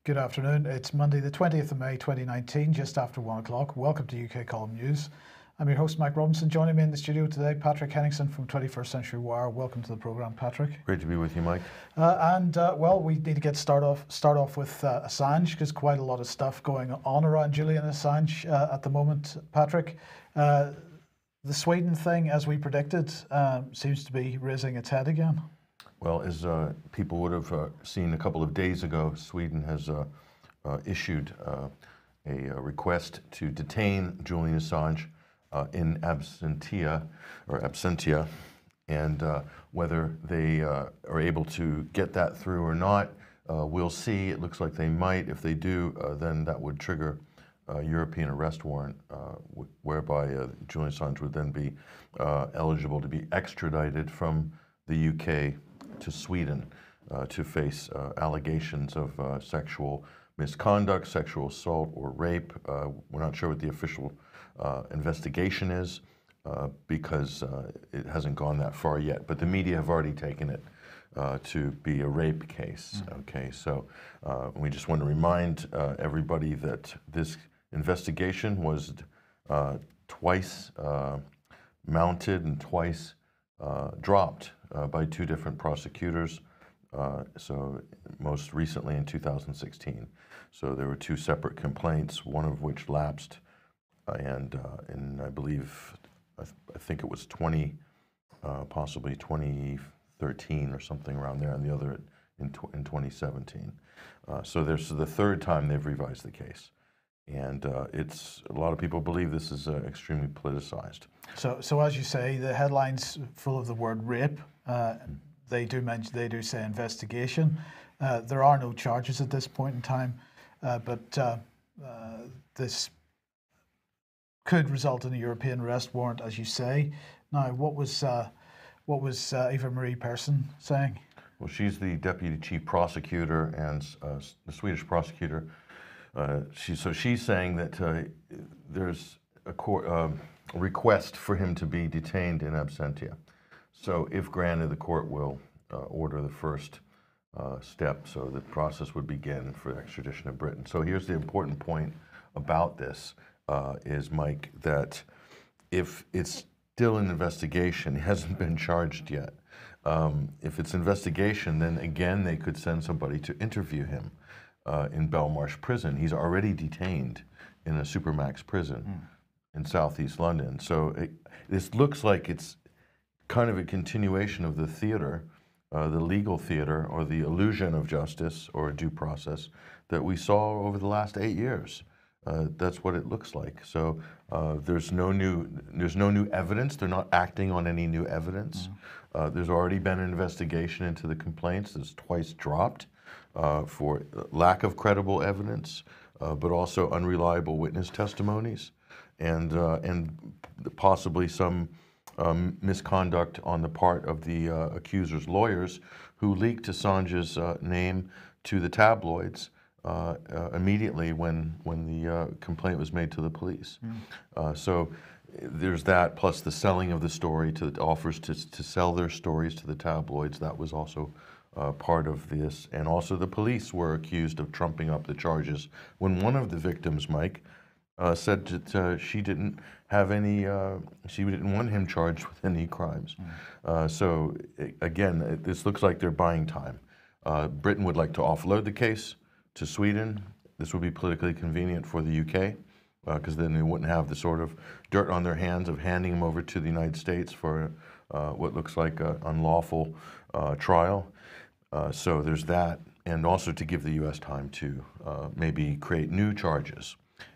Good afternoon. It's Monday, the 20th of May, 2019, just after 1 o'clock. Welcome to UK Column News. I'm your host, Mike Robinson. Joining me in the studio today, Patrick Henningsen from 21st Century Wire. Welcome to the programme, Patrick. Great to be with you, Mike. Well, we need to start off with Assange, because quite a lot of stuff going on around Julian Assange at the moment, Patrick. The Sweden thing, as we predicted, seems to be raising its head again. Well, as people would have seen a couple of days ago, Sweden has issued a request to detain Julian Assange in absentia, and whether they are able to get that through or not, we'll see. It looks like they might. If they do, then that would trigger a European arrest warrant, whereby Julian Assange would then be eligible to be extradited from the UK to Sweden to face allegations of sexual misconduct, sexual assault, or rape. We're not sure what the official investigation is because it hasn't gone that far yet, but the media have already taken it to be a rape case. Okay, so we just want to remind everybody that this investigation was twice mounted and twice dropped by two different prosecutors, so most recently in 2016. So there were two separate complaints, one of which lapsed, and I believe, I think it was possibly 2013 or something around there, and the other in 2017. So there's the third time they've revised the case. And a lot of people believe this is extremely politicized. So as you say, the headline's full of the word rape. They do say investigation. There are no charges at this point in time, but this could result in a European arrest warrant, as you say. Now, what was Eva Marie Persson saying? Well, she's the deputy chief prosecutor and the Swedish prosecutor. She's saying that there's a request for him to be detained in absentia. So if granted, the court will order the first step, so the process would begin for extradition of Britain. So here's the important point about this is, Mike, that if it's still an investigation, he hasn't been charged yet. If it's investigation, then again, they could send somebody to interview him in Belmarsh prison. He's already detained in a supermax prison in southeast London. So this looks like it's kind of a continuation of the theater, the legal theater, or the illusion of justice or due process that we saw over the last 8 years. That's what it looks like. So there's no new evidence. They're not acting on any new evidence. There's already been an investigation into the complaints that's twice dropped for lack of credible evidence, but also unreliable witness testimonies, and possibly some misconduct on the part of the accuser's lawyers, who leaked Assange's name to the tabloids immediately when the complaint was made to the police. So there's that, plus the selling of the story to the offers to sell their stories to the tabloids. That was also part of this. And also the police were accused of trumping up the charges when one of the victims, Mike, said that she didn't want him charged with any crimes. So again, this looks like they're buying time. Britain would like to offload the case to Sweden. This would be politically convenient for the UK, because then they wouldn't have the sort of dirt on their hands of handing him over to the United States for what looks like an unlawful trial. So there's that, and also to give the U.S. time to maybe create new charges.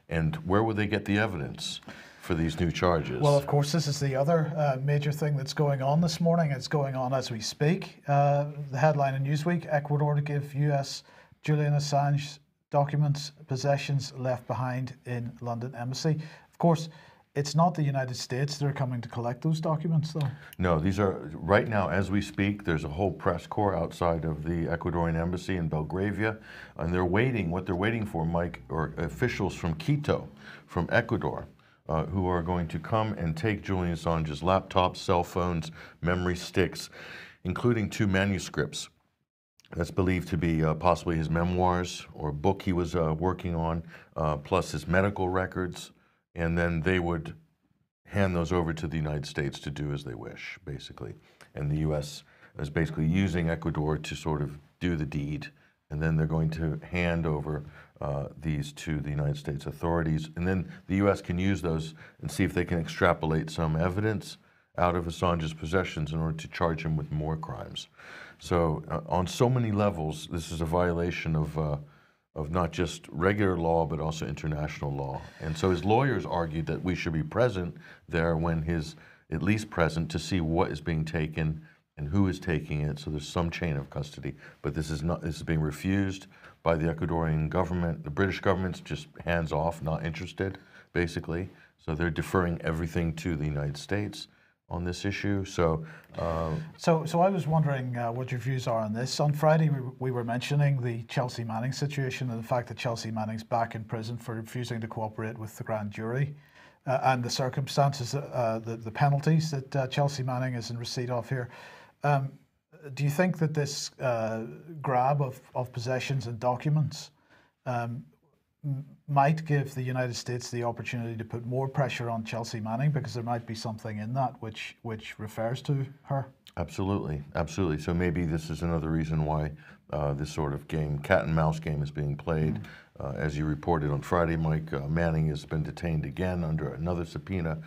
And where would they get the evidence for these new charges? Well, of course, this is the other major thing that's going on this morning. It's going on as we speak. The headline in Newsweek: Ecuador to give U.S. Julian Assange documents, possessions left behind in London embassy. Of course, it's not the United States that are coming to collect those documents, though. No, these are, right now as we speak, there's a whole press corps outside of the Ecuadorian embassy in Belgravia, and they're waiting. What they're waiting for, Mike, are officials from Quito, from Ecuador, who are going to come and take Julian Assange's laptops, cell phones, memory sticks, including 2 manuscripts That's believed to be possibly his memoirs or a book he was working on, plus his medical records, and then they would hand those over to the United States to do as they wish, basically. And the U.S. is basically using Ecuador to sort of do the deed, and then they're going to hand over these to the United States authorities, and then the U.S. can use those and see if they can extrapolate some evidence out of Assange's possessions in order to charge him with more crimes. So on so many levels, this is a violation of not just regular law, but also international law. And so his lawyers argued that we should be present there when at least present to see what is being taken and who is taking it. So there's some chain of custody, but this is being refused by the Ecuadorian government. The British government's just hands off, not interested, basically. So they're deferring everything to the United States on this issue. So I was wondering what your views are on this. On Friday, we were mentioning the Chelsea Manning situation and the fact that Chelsea Manning's back in prison for refusing to cooperate with the grand jury and the circumstances, the penalties that Chelsea Manning is in receipt of here. Do you think that this grab of possessions and documents might give the United States the opportunity to put more pressure on Chelsea Manning, because there might be something in that which refers to her? Absolutely, absolutely. So maybe this is another reason why this sort of game, cat and mouse game, is being played. As you reported on Friday, Mike, Manning has been detained again under another subpoena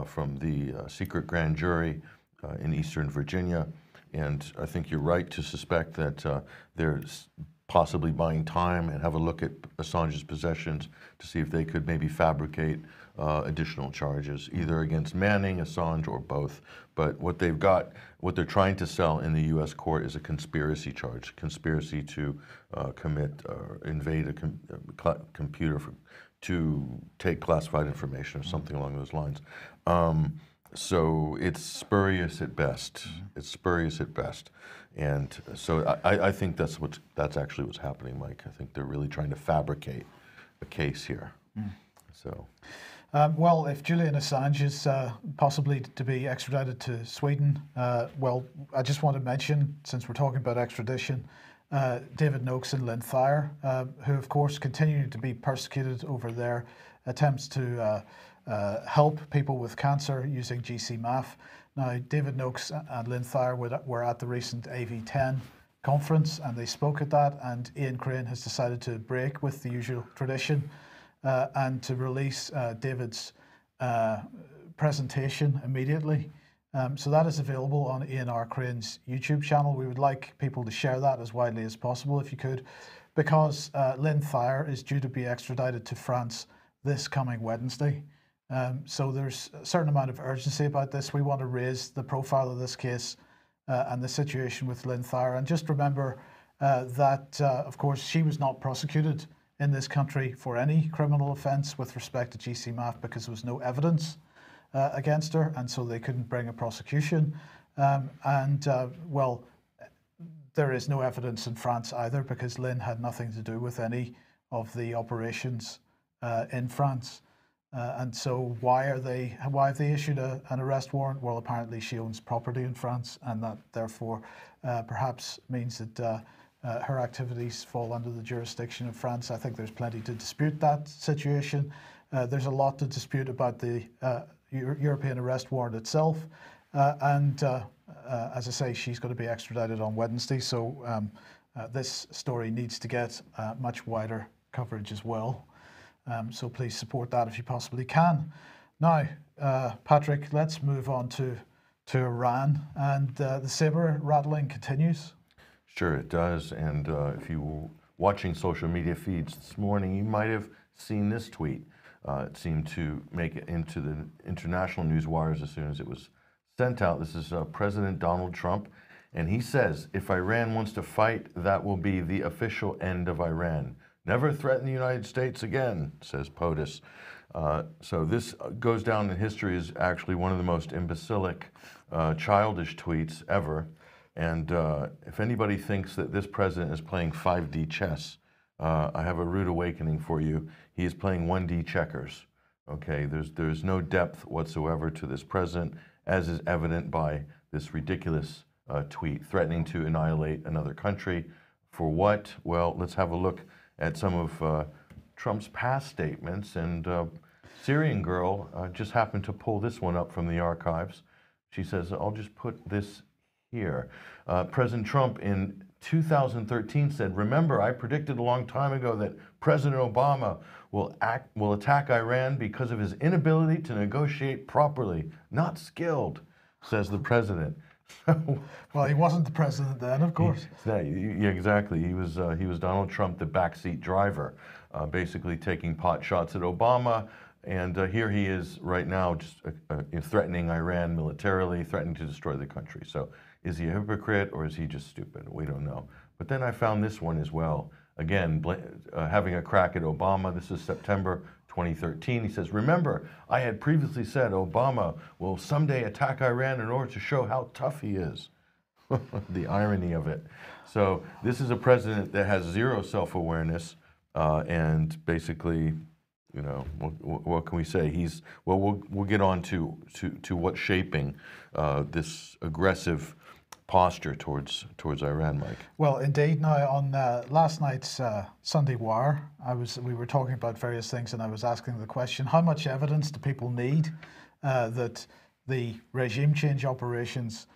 from the secret grand jury in Eastern Virginia. And I think you're right to suspect that they're possibly buying time and have a look at Assange's possessions to see if they could maybe fabricate additional charges, either against Manning, Assange, or both. But what they're trying to sell in the U.S. court is a conspiracy charge, conspiracy to commit or invade a computer to take classified information or something along those lines. So it's spurious at best. It's spurious at best. And so I think that's actually what's happening, Mike. I think they're really trying to fabricate a case here. So, well, if Julian Assange is possibly to be extradited to Sweden, well, I just want to mention, since we're talking about extradition, David Noakes and Lynn Thayer, who of course continue to be persecuted over their attempts to help people with cancer using GCMAF. Now, David Noakes and Lynn Thayer were at the recent AV10 conference, and they spoke at that, and Ian Crane has decided to break with the usual tradition and to release David's presentation immediately. So that is available on Ian R. Crane's YouTube channel. We would like people to share that as widely as possible, if you could, because Lynn Thayer is due to be extradited to France this coming Wednesday. So there's a certain amount of urgency about this. We want to raise the profile of this case and the situation with Lynn Thayer. And just remember that, of course, she was not prosecuted in this country for any criminal offence with respect to GCMAF because there was no evidence against her, and so they couldn't bring a prosecution. Well, there is no evidence in France either, because Lynn had nothing to do with any of the operations in France. And so why have they issued an arrest warrant? Well, apparently she owns property in France, and that therefore perhaps means that her activities fall under the jurisdiction of France. I think there's plenty to dispute that situation. There's a lot to dispute about the European arrest warrant itself. As I say, she's going to be extradited on Wednesday, so this story needs to get much wider coverage as well. So please support that if you possibly can. Now, Patrick, let's move on to Iran, and the SABRE rattling continues. Sure, it does. And if you were watching social media feeds this morning, you might have seen this tweet. It seemed to make it into the international news wires as soon as it was sent out. This is President Donald Trump, and he says, if Iran wants to fight, that will be the official end of Iran. Never threaten the United States again, says POTUS. So this goes down in history as actually one of the most imbecilic, childish tweets ever. And if anybody thinks that this president is playing 5D chess, I have a rude awakening for you. He is playing 1D checkers. Okay, there's no depth whatsoever to this president, as is evident by this ridiculous tweet threatening to annihilate another country For what? Well, let's have a look at some of Trump's past statements. And Syrian girl just happened to pull this one up from the archives. She says, I'll just put this here. President Trump in 2013 said, remember, I predicted a long time ago that President Obama will attack Iran because of his inability to negotiate properly, not skilled, says the president. Well, he wasn't the president then, of course. Yeah, exactly. He was Donald Trump, the backseat driver, basically taking pot shots at Obama. And here he is right now, just threatening Iran militarily, threatening to destroy the country. So is he a hypocrite or is he just stupid? We don't know. But then I found this one as well. Again, having a crack at Obama. This is September 2013. He says, remember, I had previously said Obama will someday attack Iran in order to show how tough he is. The irony of it. So this is a president that has zero self-awareness and basically, you know, what can we say? We'll get on to what's shaping this aggressive posture towards Iran, Mike. Well, indeed. Now, on last night's Sunday Wire, we were talking about various things, and I was asking the question: how much evidence do people need that the regime change operations?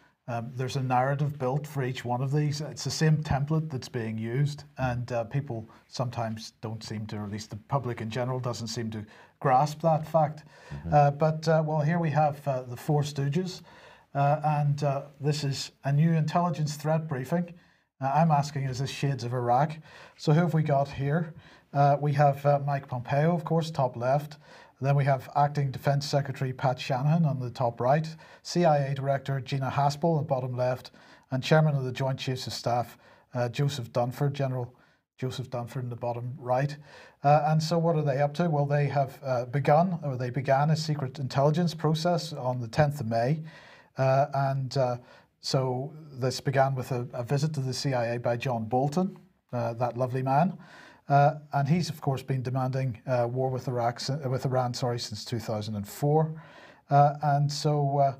There's a narrative built for each one of these. It's the same template that's being used, and people sometimes don't seem to, or at least the public in general doesn't seem to grasp that fact. Mm-hmm. Well, here we have the Four Stooges, and this is a new intelligence threat briefing. I'm asking, is this shades of Iraq? So who have we got here? We have Mike Pompeo, of course, top left. Then we have Acting Defense Secretary Pat Shanahan on the top right, CIA Director Gina Haspel on the bottom left, and Chairman of the Joint Chiefs of Staff Joseph Dunford, General Joseph Dunford in the bottom right. And so what are they up to? Well, they have began a secret intelligence process on the 10th of May. So this began with a visit to the CIA by John Bolton, that lovely man. And he's, of course, been demanding war with Iran since 2004. And so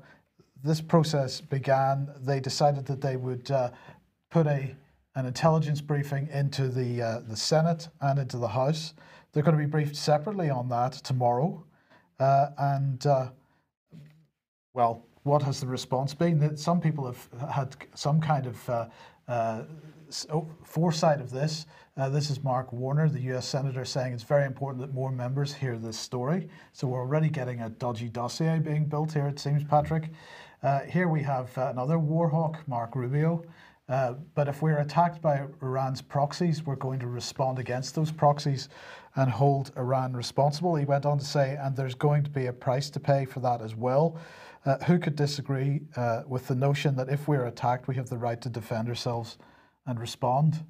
this process began. They decided that they would put an intelligence briefing into the Senate and into the House. They're going to be briefed separately on that tomorrow. Well, what has the response been? That some people have had some kind of foresight of this. This is Mark Warner, the US Senator, saying it's very important that more members hear this story. So we're already getting a dodgy dossier being built here, it seems, Patrick. Here we have another war hawk, Mark Rubio. But if we're attacked by Iran's proxies, we're going to respond against those proxies and hold Iran responsible. He went on to say, and there's going to be a price to pay for that as well. Who could disagree with the notion that if we're attacked, we have the right to defend ourselves and respond?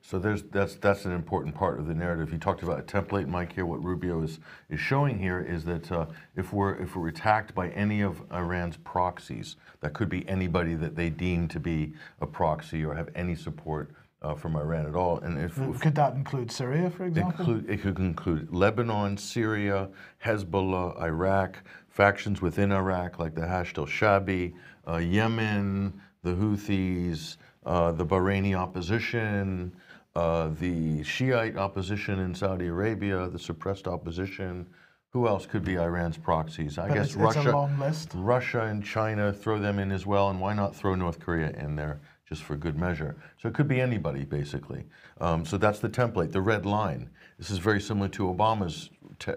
So that's an important part of the narrative. You talked about a template, Mike. Here, what Rubio is showing here is that if we're attacked by any of Iran's proxies, that could be anybody that they deem to be a proxy or have any support from Iran at all. And could that include Syria, for example? It could include Lebanon, Syria, Hezbollah, Iraq, factions within Iraq like the Hashd al-Shabi, Yemen, the Houthis, the Bahraini opposition, the Shiite opposition in Saudi Arabia, the suppressed opposition. Who else could be Iran's proxies? I guess Russia. It's a long list. Russia and China, throw them in as well, and why not throw North Korea in there just for good measure? So it could be anybody, basically. So that's the template, the red line. This is very similar to Obama's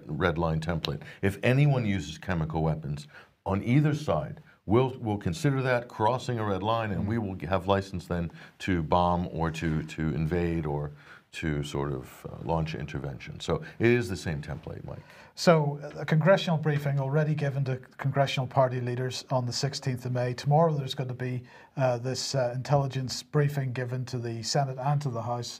red line template. If anyone uses chemical weapons on either side, we'll consider that crossing a red line, and we will have license then to bomb or to invade or to sort of launch an intervention. So it is the same template, Mike. So a congressional briefing already given to congressional party leaders on the 16th of May. Tomorrow there's going to be this intelligence briefing given to the Senate and to the House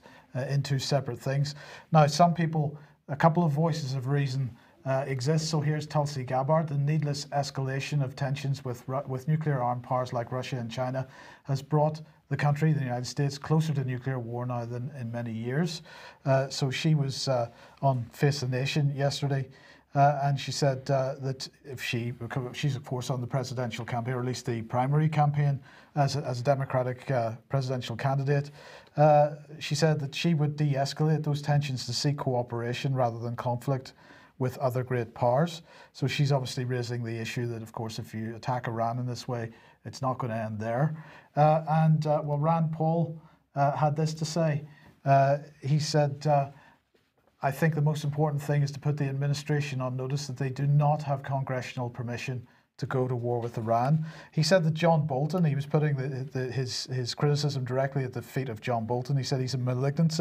in two separate things. Now, some people, a couple of voices of reason exists. So here's Tulsi Gabbard. The needless escalation of tensions with nuclear armed powers like Russia and China has brought the country, the United States, closer to nuclear war now than in many years. So she was on Face the Nation yesterday, And she said that if she's of course on the presidential campaign, or at least the primary campaign as a Democratic presidential candidate, she said that she would de-escalate those tensions to seek cooperation rather than conflict with other great powers. So she's obviously raising the issue that, of course, if you attack Iran in this way, it's not going to end there. Well, Rand Paul had this to say. He said, I think the most important thing is to put the administration on notice that they do not have congressional permission to go to war with Iran. He said that John Bolton, he was putting his criticism directly at the feet of John Bolton. He said he's a malignant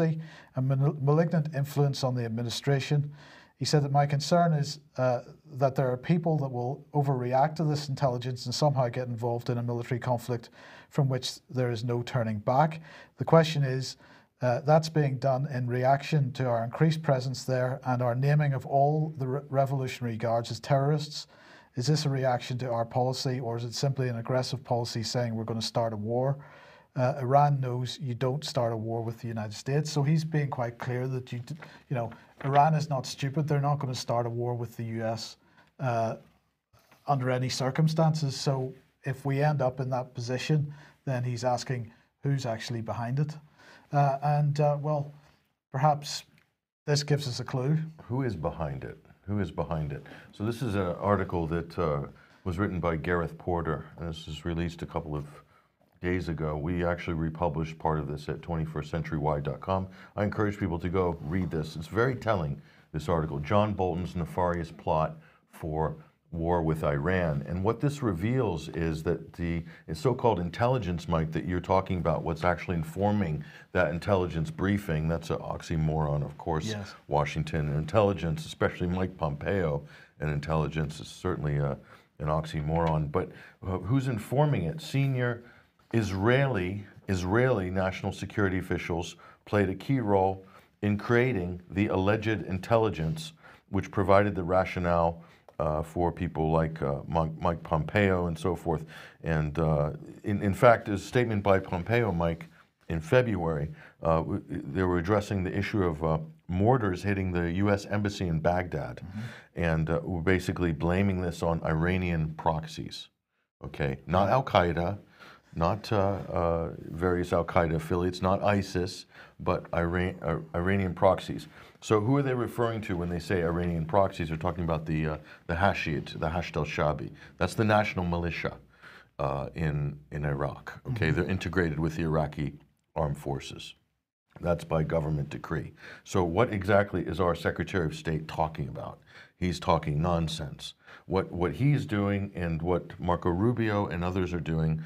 influence on the administration. He said that my concern is that there are people that will overreact to this intelligence and somehow get involved in a military conflict from which there is no turning back. The question is, that's being done in reaction to our increased presence there and our naming of all the Revolutionary Guards as terrorists. Is this a reaction to our policy, or is it simply an aggressive policy saying we're going to start a war? Iran knows you don't start a war with the United States, so he's being quite clear that Iran is not stupid. They're not going to start a war with the US under any circumstances. So if we end up in that position, then he's asking who's actually behind it. Well, perhaps this gives us a clue. Who is behind it? Who is behind it? So this is an article that was written by Gareth Porter, and this was released a couple of days ago. We actually republished part of this at 21stcenturywide.com. I encourage people to go read this. It's very telling, this article. John Bolton's nefarious plot for war with Iran. And what this reveals is that the so-called intelligence, Mike, that you're talking about, what's actually informing that intelligence briefing, that's an oxymoron, of course. Yes. Washington and intelligence, especially Mike Pompeo and intelligence, is certainly an oxymoron. But who's informing it? Senior Israeli national security officials played a key role in creating the alleged intelligence which provided the rationale for people like Mike Pompeo and so forth. And in fact, a statement by Pompeo, Mike, in February, they were addressing the issue of mortars hitting the U.S. Embassy in Baghdad, and were basically blaming this on Iranian proxies. Okay, not Al-Qaeda, not various Al-Qaeda affiliates, not ISIS, but Iranian proxies. So who are they referring to when they say Iranian proxies? They're talking about the Hashid, the Hashd al-Shabi. That's the national militia in Iraq. Okay, they're integrated with the Iraqi armed forces. That's by government decree. So what exactly is our Secretary of State talking about? He's talking nonsense. What he's doing and what Marco Rubio and others are doing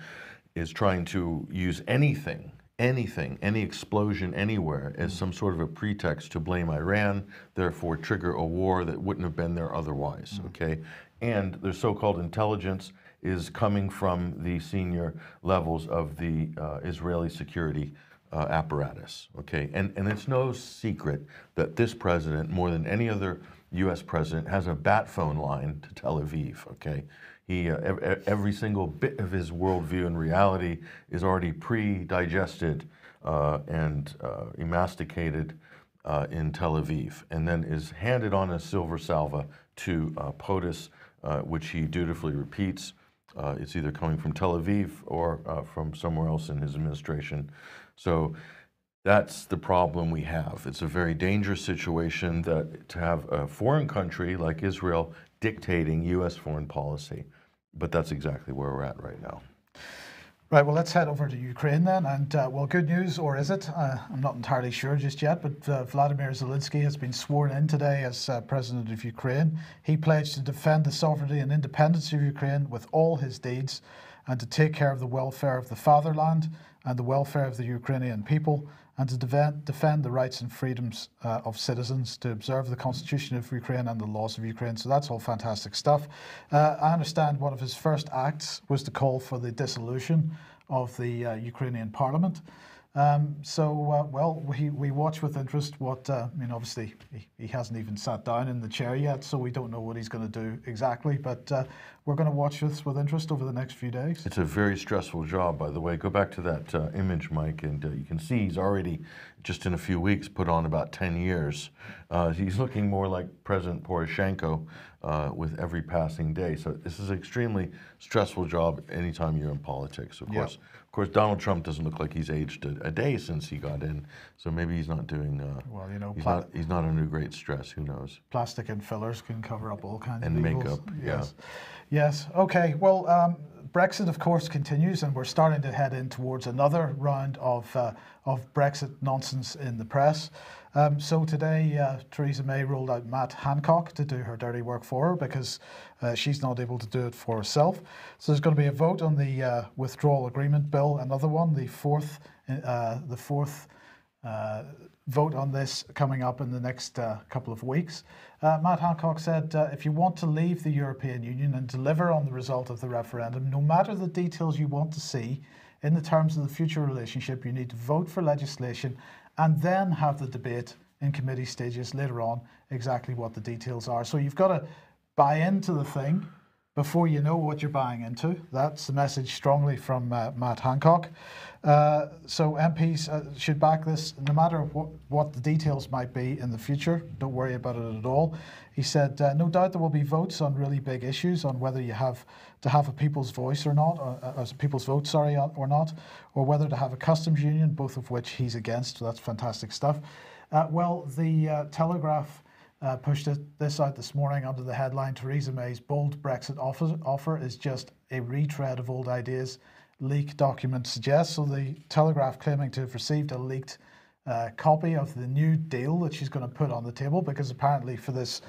is trying to use anything, any explosion anywhere as some sort of a pretext to blame Iran, therefore trigger a war that wouldn't have been there otherwise, okay? And their so-called intelligence is coming from the senior levels of the Israeli security apparatus, okay? And it's no secret that this president, more than any other U.S. president, has a bat phone line to Tel Aviv, okay? He, every single bit of his worldview and reality is already pre-digested and emasticated in Tel Aviv, and then is handed on a silver salva to POTUS, which he dutifully repeats. It's either coming from Tel Aviv or from somewhere else in his administration. So that's the problem we have. It's a very dangerous situation that to have a foreign country like Israel dictating U.S. foreign policy. But that's exactly where we're at right now. Right, well, let's head over to Ukraine then. And, well, good news, or is it? I'm not entirely sure just yet, but Vladimir Zelensky has been sworn in today as president of Ukraine. He pledged to defend the sovereignty and independence of Ukraine with all his deeds and to take care of the welfare of the fatherland and the welfare of the Ukrainian people, and to defend the rights and freedoms of citizens, to observe the Constitution of Ukraine and the laws of Ukraine. So that's all fantastic stuff. I understand one of his first acts was to call for the dissolution of the Ukrainian parliament. Well, we watch with interest what, I mean, obviously he hasn't even sat down in the chair yet, so we don't know what he's going to do exactly, but we're going to watch this with interest over the next few days. It's a very stressful job, by the way. Go back to that image, Mike, and you can see he's already, just in a few weeks, put on about 10 years. He's looking more like President Poroshenko with every passing day. So this is an extremely stressful job anytime you're in politics, of course. Yep. Of course, Donald Trump doesn't look like he's aged a day since he got in, so maybe he's not doing, well, you know, he's not under great stress, who knows. Plastic and fillers can cover up all kinds of And evils. makeup, Yes. Yes, okay, well, Brexit, of course, continues, and we're starting to head in towards another round of Brexit nonsense in the press. So today, Theresa May rolled out Matt Hancock to do her dirty work for her because she's not able to do it for herself. So there's going to be a vote on the withdrawal agreement bill, another one, the fourth vote on this coming up in the next couple of weeks. Matt Hancock said, if you want to leave the European Union and deliver on the result of the referendum, no matter the details you want to see in the terms of the future relationship, you need to vote for legislation and then have the debate in committee stages later on exactly what the details are. So you've got to buy into the thing before you know what you're buying into. That's the message strongly from Matt Hancock. So MPs should back this no matter what the details might be in the future. Don't worry about it at all. He said, no doubt there will be votes on really big issues on whether you have to have a people's voice or not, or people's vote, sorry, or not, or whether to have a customs union, both of which he's against. So that's fantastic stuff. Well, the Telegraph pushed this out this morning under the headline, Theresa May's bold Brexit offer is just a retread of old ideas, leak document suggests. So the Telegraph claiming to have received a leaked copy of the new deal that she's going to put on the table, because apparently for this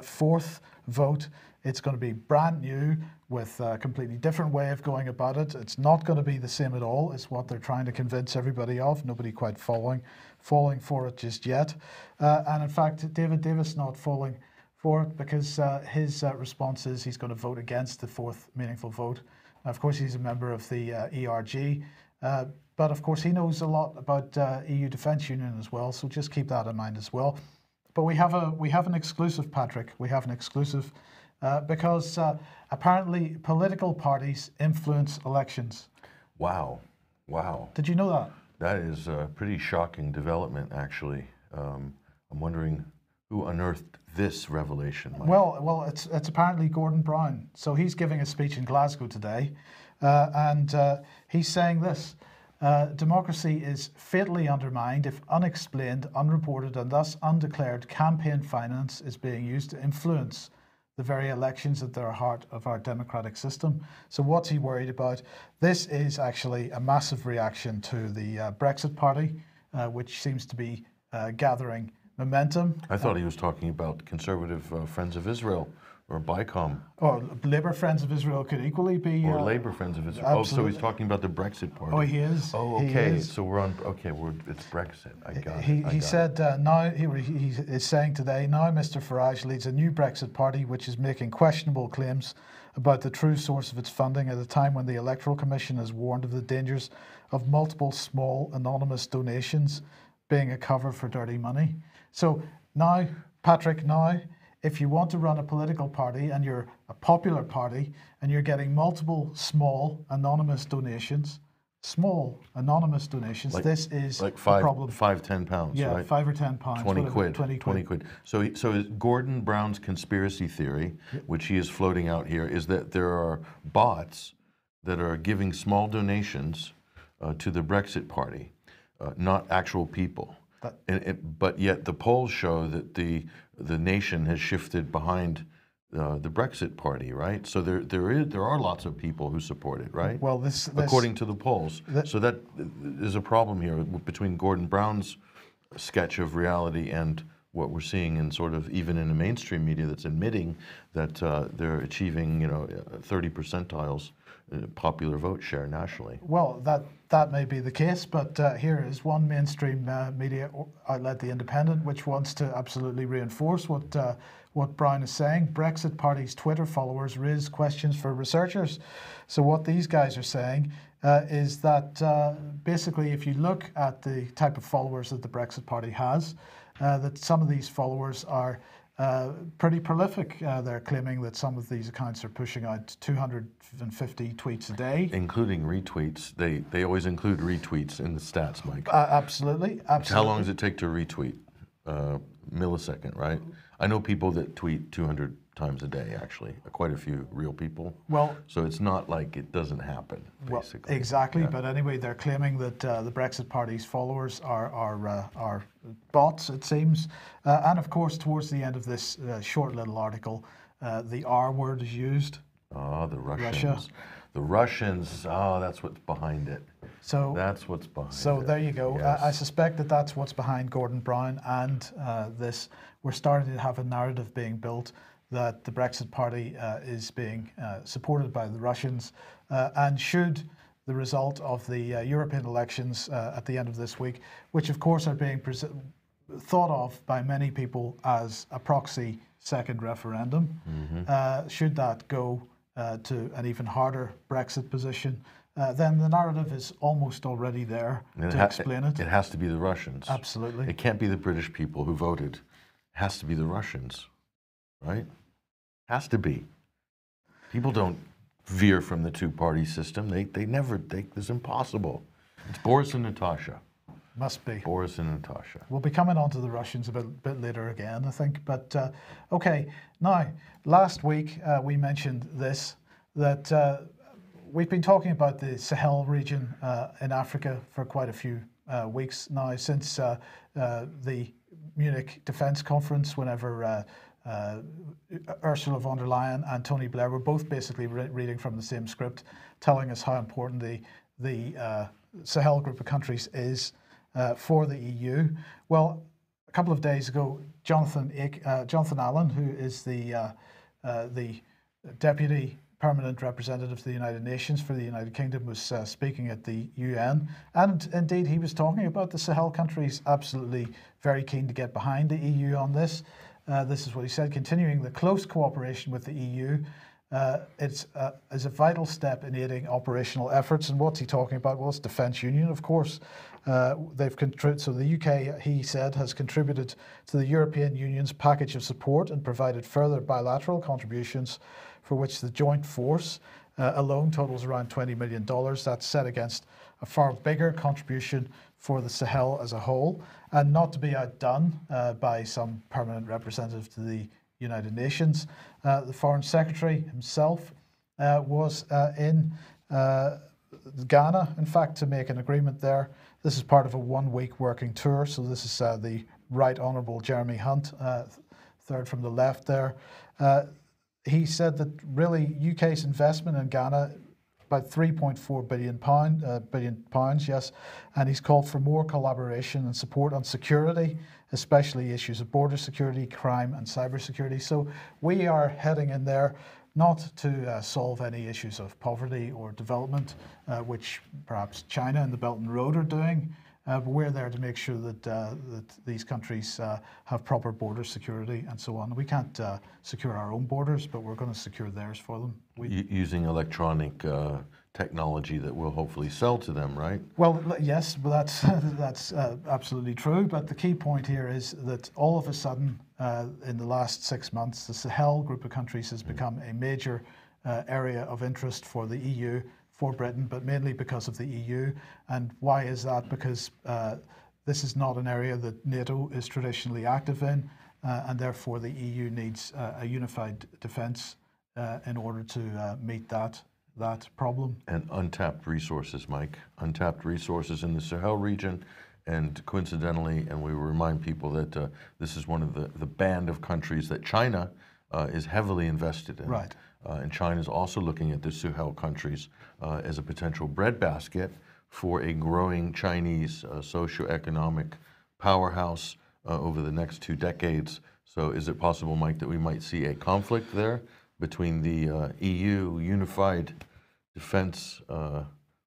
fourth vote, it's going to be brand new with a completely different way of going about it. It's not going to be the same at all, is what they're trying to convince everybody of. Nobody quite falling for it just yet. And in fact, David Davis not falling for it because his response is he's going to vote against the fourth meaningful vote. Of course, he's a member of the ERG, but of course he knows a lot about EU Defence Union as well, so just keep that in mind as well. But we have an exclusive, Patrick. We have an exclusive because apparently political parties influence elections. Wow. Wow. Did you know that? That is a pretty shocking development, actually. I'm wondering who unearthed this revelation, Mike. Well, it's apparently Gordon Brown. So he's giving a speech in Glasgow today, and he's saying this: democracy is fatally undermined if unexplained, unreported, and thus undeclared campaign finance is being used to influence the very elections at the heart of our democratic system. So what's he worried about? This is actually a massive reaction to the Brexit Party, which seems to be gathering momentum. I thought he was talking about Conservative Friends of Israel, or BICOM. Or Labour Friends of Israel could equally be. Or Labour Friends of Israel. Absolutely. Oh, so he's talking about the Brexit Party. Oh, he is. Oh, okay. So we're on. Okay, it's Brexit. I got it. He said now he is saying today, now Mr. Farage leads a new Brexit Party which is making questionable claims about the true source of its funding at a time when the Electoral Commission has warned of the dangers of multiple small anonymous donations being a cover for dirty money. So now, Patrick, if you want to run a political party and you're a popular party and you're getting multiple small anonymous donations, like, this is like a problem. £10, yeah, right? £5 or £10. 20 quid. 20 quid. So is Gordon Brown's conspiracy theory, which he is floating out here, is that there are bots that are giving small donations to the Brexit Party, not actual people. But yet the polls show that the nation has shifted behind the Brexit Party, right? So there are lots of people who support it, right? Well, this according to the polls. So that is a problem here between Gordon Brown's sketch of reality and what we're seeing in sort of even in the mainstream media that's admitting that they're achieving 30 percentiles popular vote share nationally. Well, that may be the case, but here is one mainstream media outlet, The Independent, which wants to absolutely reinforce what Brown is saying. Brexit Party's Twitter followers raise questions for researchers. So what these guys are saying is that basically, if you look at the type of followers that the Brexit Party has, that some of these followers are pretty prolific. They're claiming that some of these accounts are pushing out 250 tweets a day. Including retweets. They always include retweets in the stats, Mike. Absolutely. How long does it take to retweet? Millisecond, right? I know people that tweet 200 times a day, actually. Quite a few real people. Well, so it's not like it doesn't happen, basically. Well, exactly, but anyway, they're claiming that the Brexit Party's followers are bots, it seems. And of course, towards the end of this short little article, the R word is used. Oh, the Russians. Russia. The Russians, that's what's behind it. So that's what's behind it. So there you go. Yes. I suspect that that's what's behind Gordon Brown and this. We're starting to have a narrative being built that the Brexit Party is being supported by the Russians, and should the result of the European elections at the end of this week, which of course are being thought of by many people as a proxy second referendum, should that go to an even harder Brexit position, then the narrative is almost already there to explain it. It has to be the Russians. Absolutely. It can't be the British people who voted. It has to be the Russians, right? Has to be. People don't veer from the two-party system. They never, it's impossible. It's Boris and Natasha. Must be. Boris and Natasha. We'll be coming on to the Russians a bit later again, I think. But okay, now, last week we mentioned this, that we've been talking about the Sahel region in Africa for quite a few weeks now, since the Munich Defence Conference, whenever Ursula von der Leyen and Tony Blair were both basically reading from the same script, telling us how important the Sahel group of countries is for the EU. Well, a couple of days ago, Jonathan Allen, who is the Deputy Permanent Representative to the United Nations for the United Kingdom, was speaking at the UN, and indeed he was talking about the Sahel countries absolutely very keen to get behind the EU on this. This is what he said: continuing the close cooperation with the EU is a vital step in aiding operational efforts. And what's he talking about? Well, it's Defence Union, of course. They've contributed. So the UK, he said, has contributed to the European Union's package of support and provided further bilateral contributions, for which the joint force alone totals around $20 million. That's set against a far bigger contribution for the Sahel as a whole, and not to be outdone by some permanent representative to the United Nations. The Foreign Secretary himself was in Ghana, in fact, to make an agreement there. This is part of a one-week working tour. So this is the Right Honourable Jeremy Hunt, third from the left there. He said that really UK's investment in Ghana, about £3.4 billion, yes, and he's called for more collaboration and support on security, especially issues of border security, crime and cybersecurity. So we are heading in there not to solve any issues of poverty or development, which perhaps China and the Belt and Road are doing, but we're there to make sure that these countries have proper border security and so on. We can't secure our own borders, but we're going to secure theirs for them. Using electronic technology that we'll hopefully sell to them, right? Well, yes, but that's absolutely true. But the key point here is that all of a sudden, in the last 6 months, the Sahel group of countries has become a major area of interest for the EU, for Britain, but mainly because of the EU. And why is that? Because this is not an area that NATO is traditionally active in, and therefore the EU needs a unified defence in order to meet that problem. And untapped resources, Mike. Untapped resources in the Sahel region. And coincidentally, and we remind people that this is one of the band of countries that China is heavily invested in. Right. And China is also looking at the Sahel countries as a potential breadbasket for a growing Chinese socioeconomic powerhouse over the next 2 decades. So is it possible, Mike, that we might see a conflict there between the EU unified defense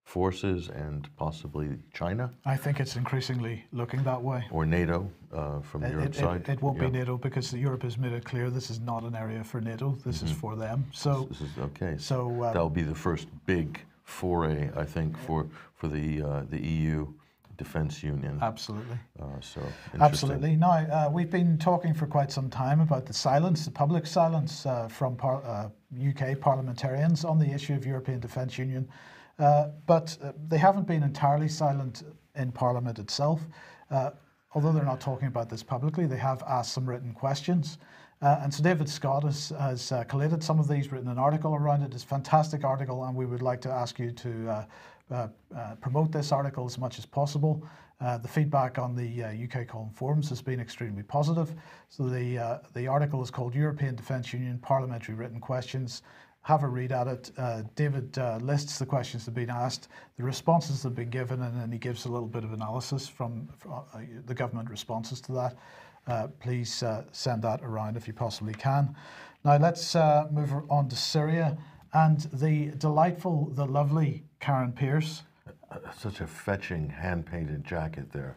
forces and possibly China? I think it's increasingly looking that way. Or NATO from Europe's side? It won't be NATO, because Europe has made it clear this is not an area for NATO. This is for them. So this is okay. So that'll be the first big foray, I think, for the EU defense union. Absolutely. So absolutely. Now we've been talking for quite some time about the silence, the public silence from UK parliamentarians on the issue of European Defence Union, but they haven't been entirely silent in Parliament itself. Although they're not talking about this publicly, they have asked some written questions. And so David Scott has collated some of these, written an article around it. It's a fantastic article, and we would like to ask you to promote this article as much as possible. The feedback on the UK Column forums has been extremely positive. So the article is called European Defence Union Parliamentary Written Questions. Have a read at it. David lists the questions that have been asked, the responses that have been given, and then he gives a little bit of analysis from the government responses to that. Please send that around if you possibly can. Now let's move on to Syria and the delightful, the lovely Karen Pierce. Such a fetching hand-painted jacket there.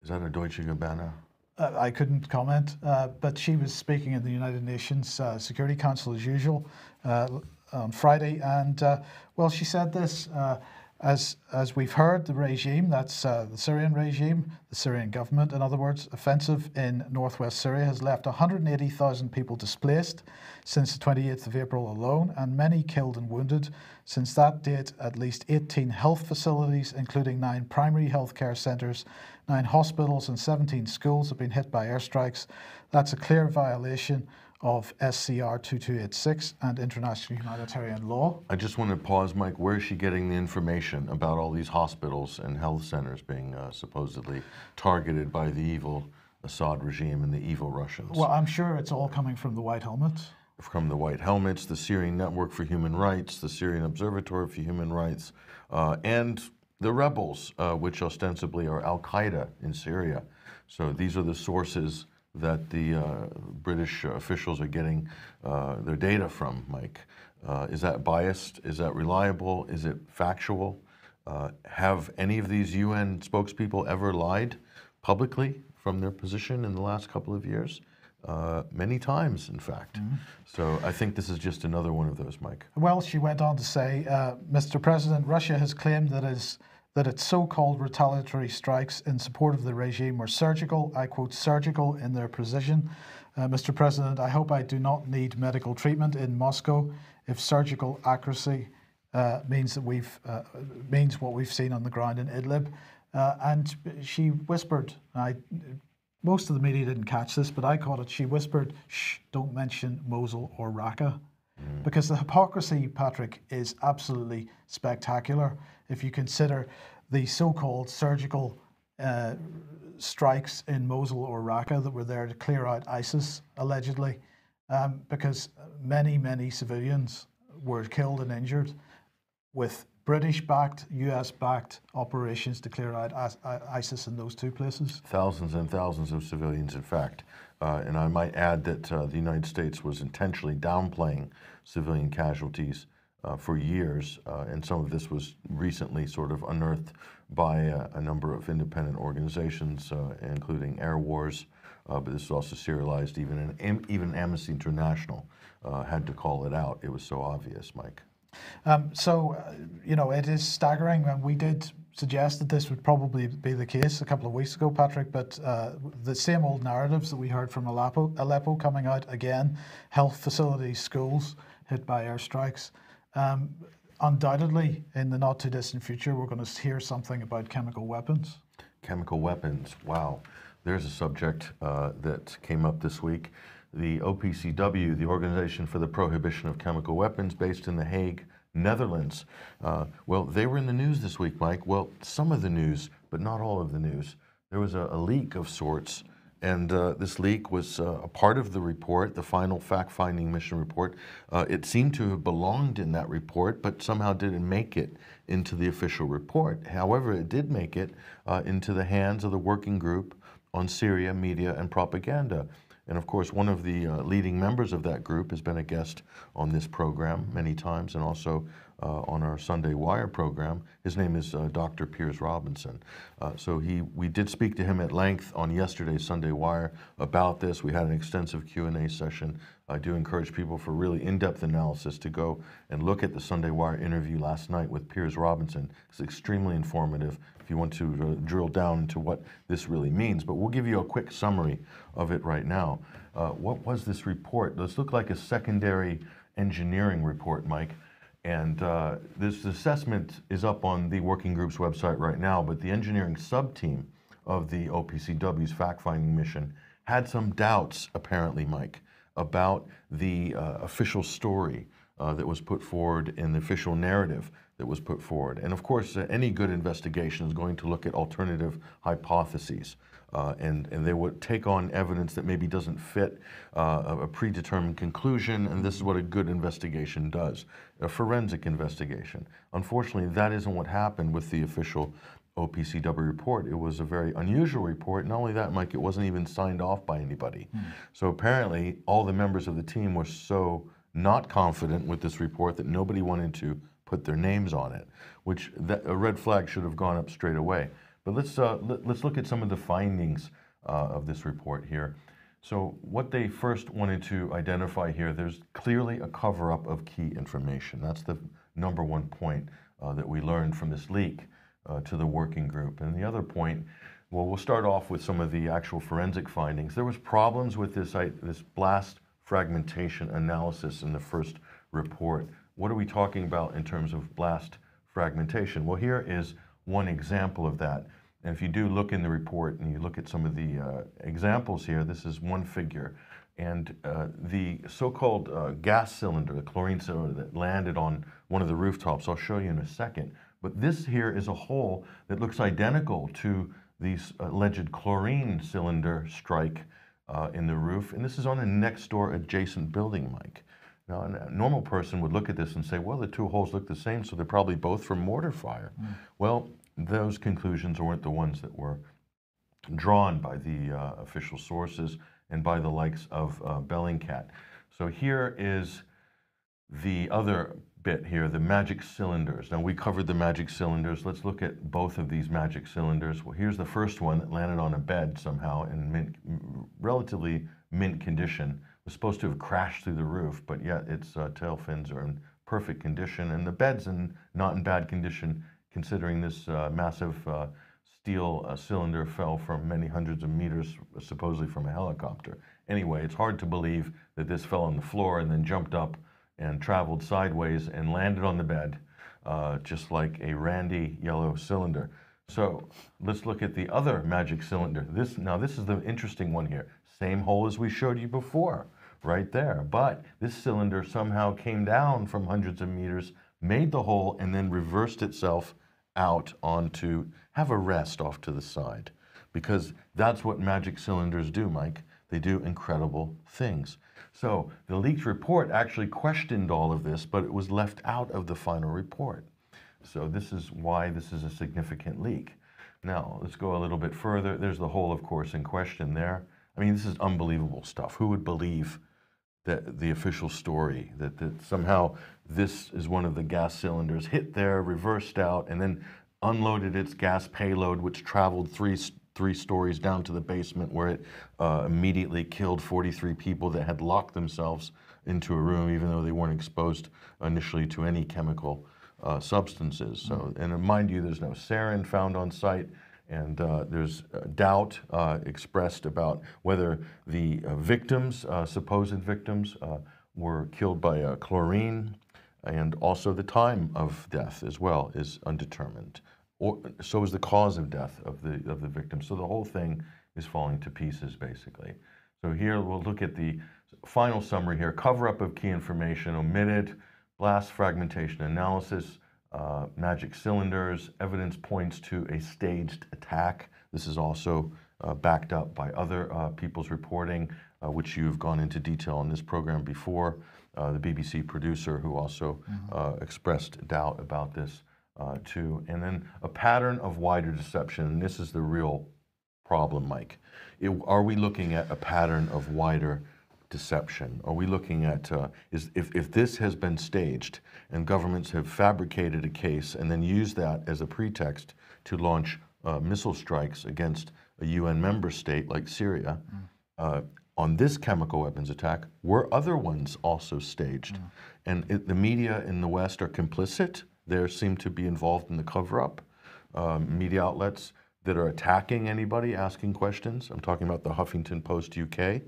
Is that a Deutsche Gabbana? I couldn't comment, but she was speaking in the United Nations Security Council as usual on Friday, and well, she said this, as we've heard, the regime, that's the Syrian regime, the Syrian government, in other words, offensive in northwest Syria has left 180,000 people displaced since the 28th of April alone, and many killed and wounded. Since that date, at least 18 health facilities, including 9 primary healthcare centres, 9 hospitals and 17 schools have been hit by airstrikes. That's a clear violation of SCR 2286 and international humanitarian law. I just want to pause, Mike. Where is she getting the information about all these hospitals and health centers being supposedly targeted by the evil Assad regime and the evil Russians? Well, I'm sure it's all coming from the White Helmets. From the White Helmets, the Syrian Network for Human Rights, the Syrian Observatory for Human Rights, and the rebels, which ostensibly are Al-Qaeda in Syria. So these are the sources that the British officials are getting their data from, Mike. Is that biased? Is that reliable? Is it factual? Have any of these UN spokespeople ever lied publicly from their position in the last couple of years? Many times, in fact. So I think this is just another one of those, Mike. Well, she went on to say, Mr. President, Russia has claimed that its so-called retaliatory strikes in support of the regime were surgical, I quote, surgical in their precision. Mr. President, I hope I do not need medical treatment in Moscow if surgical accuracy means what we've seen on the ground in Idlib. And she whispered, most of the media didn't catch this, but I caught it. She whispered, shh, don't mention Mosul or Raqqa. Because the hypocrisy, Patrick, is absolutely spectacular. If you consider the so-called surgical strikes in Mosul or Raqqa that were there to clear out ISIS, allegedly, because many civilians were killed and injured with British-backed, US-backed operations to clear out ISIS in those two places. Thousands and thousands of civilians, in fact. And I might add that the United States was intentionally downplaying civilian casualties for years, and some of this was recently sort of unearthed by a number of independent organizations, including Air Wars, but this was also serialized. Even Amnesty International had to call it out. It was so obvious, Mike. You know, it is staggering, and we did suggest that this would probably be the case a couple of weeks ago, Patrick, but the same old narratives that we heard from Aleppo coming out again, health facilities, schools hit by airstrikes. Undoubtedly, in the not too distant future, we're going to hear something about chemical weapons. Chemical weapons, wow. There's a subject that came up this week. The OPCW, the Organization for the Prohibition of Chemical Weapons, based in The Hague, Netherlands. Well, they were in the news this week, Mike. Well, some of the news, but not all of the news. There was a leak of sorts, and this leak was a part of the report, the final fact-finding mission report. It seemed to have belonged in that report, but somehow didn't make it into the official report. However, it did make it into the hands of the Working Group on Syria, Media, and Propaganda. And of course, one of the leading members of that group has been a guest on this program many times, and also on our Sunday Wire program. His name is Dr. Piers Robinson. We did speak to him at length on yesterday's Sunday Wire about this. We had an extensive Q&A session. I do encourage people for really in-depth analysis to go and look at the Sunday Wire interview last night with Piers Robinson. It's extremely informative if you want to drill down into what this really means. But we'll give you a quick summary of it right now. What was this report? This looked like a secondary engineering report, Mike. And this assessment is up on the working group's website right now, but the engineering sub-team of the OPCW's fact-finding mission had some doubts, apparently, Mike, about the official story that was put forward in the official narrative that was put forward. And of course, any good investigation is going to look at alternative hypotheses. And they would take on evidence that maybe doesn't fit a predetermined conclusion, and this is what a good investigation does, a forensic investigation. Unfortunately, that isn't what happened with the official OPCW report. It was a very unusual report. Not only that, Mike, it wasn't even signed off by anybody. So apparently, all the members of the team were so not confident with this report that nobody wanted to put their names on it, which a red flag should have gone up straight away. But let's look at some of the findings of this report here. So what they first wanted to identify here, there's clearly a cover-up of key information. That's the number one point that we learned from this leak to the working group. And the other point, well, we'll start off with some of the actual forensic findings. There was problems with this blast fragmentation analysis in the first report. What are we talking about in terms of blast fragmentation? Well, here is one example of that. And if you do look in the report and you look at some of the examples here, this is one figure. And the so-called gas cylinder, the chlorine cylinder that landed on one of the rooftops, I'll show you in a second. But this here is a hole that looks identical to the alleged chlorine cylinder strike in the roof. And this is on a next door adjacent building, Mike. Now, a normal person would look at this and say, well, the two holes look the same, so they're probably both from mortar fire. Well, those conclusions weren't the ones that were drawn by the official sources and by the likes of Bellingcat. So here is the other bit here, the magic cylinders. Now, we covered the magic cylinders. Let's look at both of these magic cylinders. Well, here's the first one that landed on a bed somehow in relatively mint condition. Was supposed to have crashed through the roof, but yet its tail fins are in perfect condition, and the bed's not in bad condition, considering this massive steel cylinder fell from many hundreds of meters, supposedly from a helicopter. Anyway, it's hard to believe that this fell on the floor and then jumped up and traveled sideways and landed on the bed, just like a randy yellow cylinder. So let's look at the other magic cylinder. This is the interesting one here. Same hole as we showed you before, right there. But this cylinder somehow came down from hundreds of meters, made the hole, and then reversed itself out onto, have a rest off to the side. Because that's what magic cylinders do, Mike. They do incredible things. So the leaked report actually questioned all of this, but it was left out of the final report. So this is why this is a significant leak. Now, let's go a little bit further. There's the hole, of course, in question there. I mean, this is unbelievable stuff. Who would believe that the official story, that somehow this is one of the gas cylinders hit there, reversed out, and then unloaded its gas payload, which traveled three stories down to the basement, where it immediately killed 43 people that had locked themselves into a room, even though they weren't exposed initially to any chemical substances. So, and mind you, there's no sarin found on site. And there's doubt expressed about whether the victims, supposed victims, were killed by chlorine, and also the time of death as well is undetermined. Or so is the cause of death of the victim. So the whole thing is falling to pieces, basically. So here we'll look at the final summary here: cover-up of key information omitted, blast fragmentation analysis. Magic cylinders, evidence points to a staged attack. This is also backed up by other people's reporting, which you've gone into detail on this program before. The BBC producer who also expressed doubt about this too. And then a pattern of wider deception, and this is the real problem, Mike. Are we looking at a pattern of wider deception? Are we looking at, if this has been staged and governments have fabricated a case and then used that as a pretext to launch missile strikes against a UN member state like Syria, on this chemical weapons attack, were other ones also staged? And the media in the West are complicit. They seem to be involved in the cover-up. Media outlets that are attacking anybody asking questions. I'm talking about the Huffington Post UK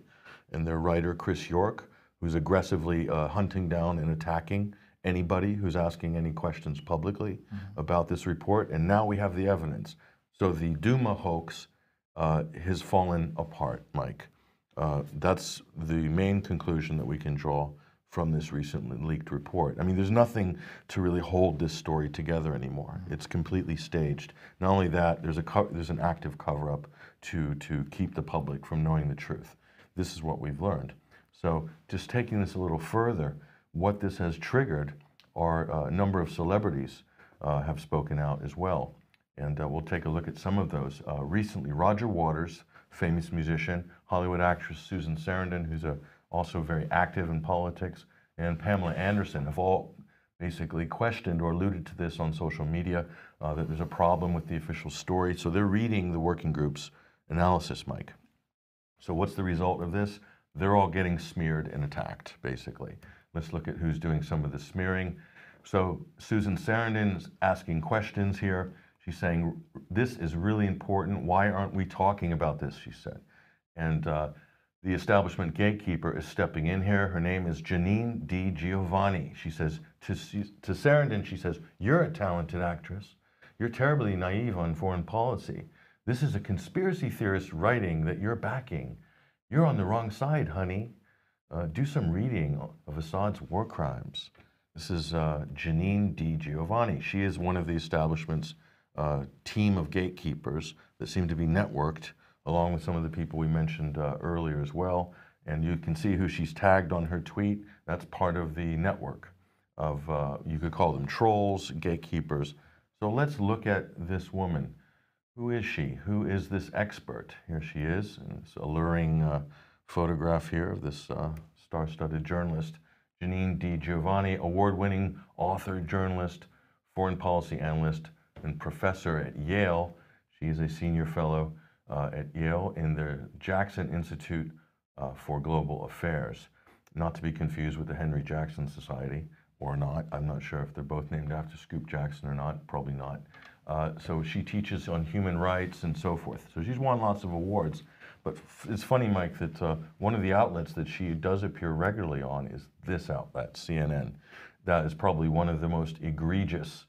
and their writer Chris York, who's aggressively hunting down and attacking anybody who's asking any questions publicly about this report. And now we have the evidence. So the Duma hoax has fallen apart, Mike. That's the main conclusion that we can draw from this recently leaked report. I mean, there's nothing to really hold this story together anymore. It's completely staged. Not only that, there's an active cover-up to keep the public from knowing the truth. This is what we've learned. So just taking this a little further, what this has triggered are a number of celebrities have spoken out as well. And we'll take a look at some of those. Recently, Roger Waters, famous musician, Hollywood actress Susan Sarandon, who's also very active in politics, and Pamela Anderson have all basically questioned or alluded to this on social media, that there's a problem with the official story. So they're reading the working group's analysis, Mike. So what's the result of this? They're all getting smeared and attacked, basically. Let's look at who's doing some of the smearing. So Susan Sarandon's asking questions here. She's saying, this is really important. Why aren't we talking about this, she said. And the establishment gatekeeper is stepping in here. Her name is Janine Di Giovanni. She says, to Sarandon, she says, you're a talented actress. You're terribly naive on foreign policy. This is a conspiracy theorist writing that you're backing. You're on the wrong side, honey. Do some reading of Assad's war crimes. This is Janine Di Giovanni. She is one of the establishment's team of gatekeepers that seem to be networked, along with some of the people we mentioned earlier as well. And you can see who she's tagged on her tweet. That's part of the network of, you could call them trolls, gatekeepers. So let's look at this woman. Who is she? Who is this expert? Here she is, in this alluring photograph here of this star-studded journalist, Janine Di Giovanni, award-winning author, journalist, foreign policy analyst, and professor at Yale. She is a senior fellow at Yale in the Jackson Institute for Global Affairs. Not to be confused with the Henry Jackson Society, or not. I'm not sure if they're both named after Scoop Jackson or not, probably not. So she teaches on human rights and so forth. So she's won lots of awards. But it's funny, Mike, that one of the outlets that she does appear regularly on is this outlet, CNN. That is probably one of the most egregious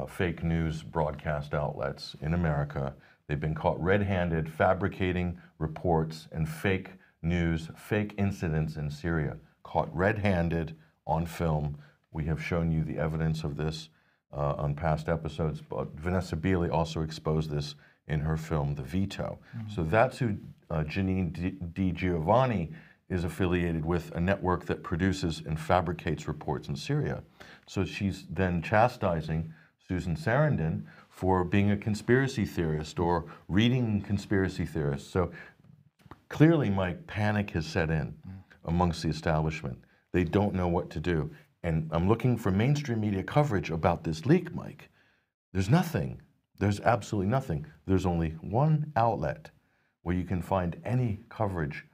fake news broadcast outlets in America. They've been caught red-handed fabricating reports and fake news, fake incidents in Syria. Caught red-handed on film. We have shown you the evidence of this on past episodes, but Vanessa Beeley also exposed this in her film, The Veto. So that's who Janine Di Giovanni is affiliated with, a network that produces and fabricates reports in Syria. So she's then chastising Susan Sarandon for being a conspiracy theorist or reading conspiracy theorists. So clearly, Mike, panic has set in amongst the establishment. They don't know what to do. And I'm looking for mainstream media coverage about this leak, Mike. There's nothing. There's absolutely nothing. There's only one outlet where you can find any coverage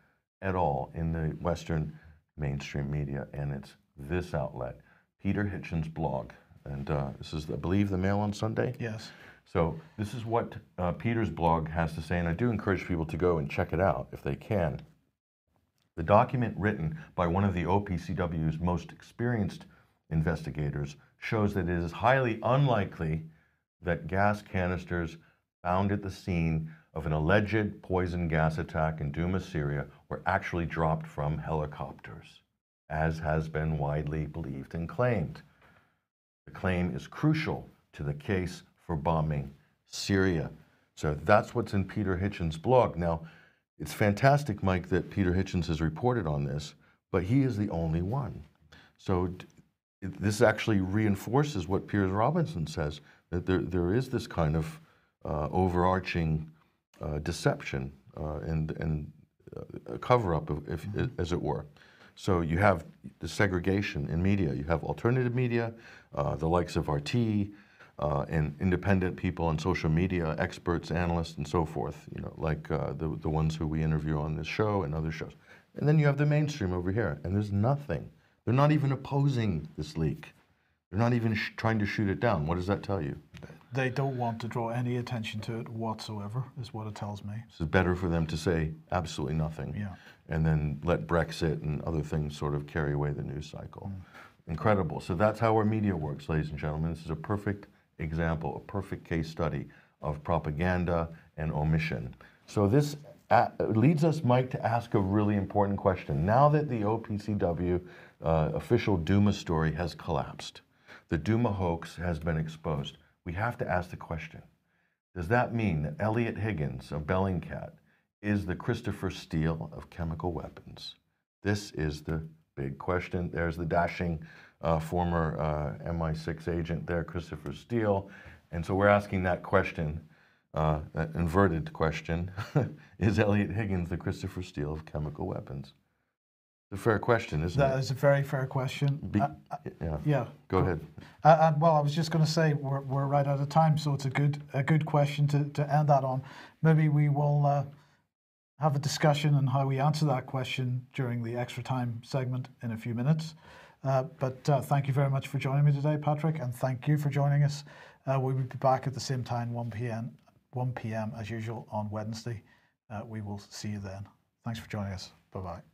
at all in the Western mainstream media, and it's this outlet, Peter Hitchens' blog. And this is, I believe, the Mail on Sunday? Yes. So this is what Peter's blog has to say, and I do encourage people to go and check it out if they can. The document written by one of the OPCW's most experienced investigators shows that it is highly unlikely that gas canisters found at the scene of an alleged poison gas attack in Douma, Syria, were actually dropped from helicopters, as has been widely believed and claimed. The claim is crucial to the case for bombing Syria. So that's what's in Peter Hitchens' blog. Now, it's fantastic, Mike, that Peter Hitchens has reported on this, but he is the only one. So this actually reinforces what Piers Robinson says, that there is this kind of overarching deception and a cover-up, as it were. So you have the segregation in media. You have alternative media, the likes of RT, and independent people on social media, experts, analysts, and so forth, like the ones who we interview on this show and other shows. And then you have the mainstream over here, and there's nothing. They're not even opposing this leak. They're not even trying to shoot it down. What does that tell you? They don't want to draw any attention to it whatsoever, is what it tells me. So it's better for them to say absolutely nothing, yeah, and then let Brexit and other things sort of carry away the news cycle. Incredible. So that's how our media works, ladies and gentlemen. This is a perfect example, a perfect case study of propaganda and omission. So this leads us, Mike, to ask a really important question. Now that the OPCW official Duma story has collapsed, the Duma hoax has been exposed, we have to ask the question, does that mean that Elliot Higgins of Bellingcat is the Christopher Steele of chemical weapons? This is the big question. There's the dashing former MI6 agent there, Christopher Steele. And so we're asking that question, that inverted question, is Elliot Higgins the Christopher Steele of chemical weapons? It's a fair question, isn't it? That is a very fair question. Yeah. Go ahead. Well, I was just going to say we're right out of time, so it's a good question to end that on. Maybe we will have a discussion on how we answer that question during the extra time segment in a few minutes. But thank you very much for joining me today, Patrick, and thank you for joining us. We will be back at the same time, 1 p.m. as usual on Wednesday. We will see you then. Thanks for joining us. Bye-bye.